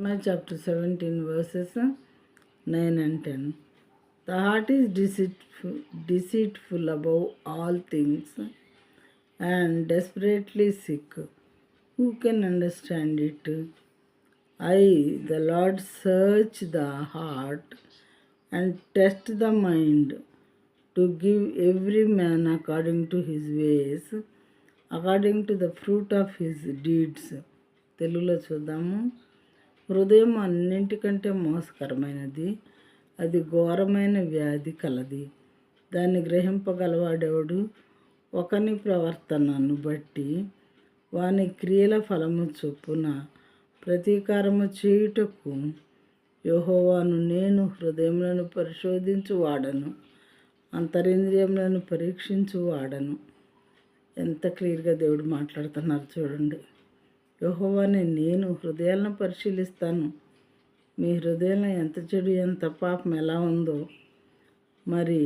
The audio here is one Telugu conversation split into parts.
Jeremiah chapter 17 verses 9 and 10. The heart is deceitful above all things and desperately sick. Who can understand it? I, the Lord, search the heart and test the mind to give every man according to his ways, according to the fruit of his deeds. తెలుగులో చూద్దాము. హృదయం అన్నింటికంటే మోసకరమైనది, అది ఘోరమైన వ్యాధి కలది. దాన్ని గ్రహింపగలవాడెవడు? ఒకని ప్రవర్తనను బట్టి వాని క్రియల ఫలము చొప్పున ప్రతీకారము చేయుటకు యెహోవాను నేను హృదయములను పరిశోధించువాడను, అంతరింద్రియములను పరీక్షించువాడను. ఎంత క్లియర్గా దేవుడు మాట్లాడుతున్నారు చూడండి. యెహోవానే నేను హృదయాలను పరిశీలిస్తాను. మీ హృదయంలో ఎంత చెడు ఎంత పాపం ఎలా ఉందో, మరి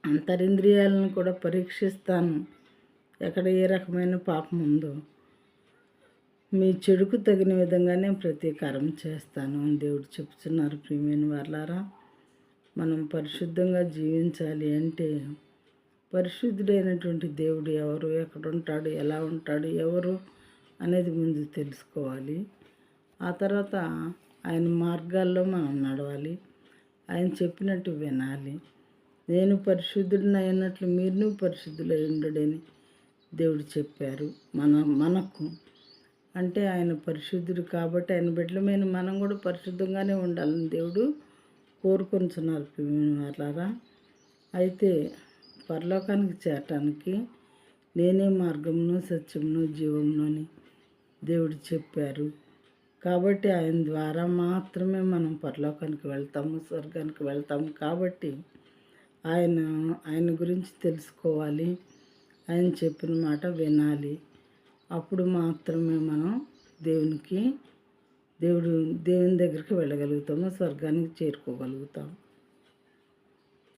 అంతరింద్రియాలను కూడా పరీక్షిస్తాను. ఎక్కడ ఏ రకమైన పాపం ఉందో మీ చెడుకు తగిన విధంగానే ప్రతీకారం చేస్తాను అని దేవుడు చెప్తున్నారు. ప్రియమైన వారలారా, మనం పరిశుద్ధంగా జీవించాలి అంటే పరిశుద్ధుడైనటువంటి దేవుడు ఎవరు, ఎక్కడుంటాడు, ఎలా ఉంటాడు, ఎవరు అనేది ముందు తెలుసుకోవాలి. ఆ తర్వాత ఆయన మార్గాల్లో మనం నడవాలి, ఆయన చెప్పినట్టు వినాలి. నేను పరిశుద్ధుడిని అయినట్లు మీరును పరిశుద్ధులై ఉండడని దేవుడు చెప్పారు. మనకు అంటే ఆయన పరిశుద్ధుడు కాబట్టి ఆయన బిడ్డలమైన మనం కూడా పరిశుద్ధంగానే ఉండాలని దేవుడు కోరుకొంటున్నారు. ప్రియమైన అయితే పరలోకానికి చేరటానికి నేనే మార్గమును సత్యమును జీవమును అని దేవుడు చెప్పారు. కాబట్టి ఆయన ద్వారా మాత్రమే మనం పరలోకానికి వెళ్తాము, స్వర్గానికి వెళ్తాము. కాబట్టి ఆయన గురించి తెలుసుకోవాలి, ఆయన చెప్పిన మాట వినాలి. అప్పుడు మాత్రమే మనం దేవుని దగ్గరికి వెళ్ళగలుగుతాము, స్వర్గానికి చేరుకోగలుగుతాము.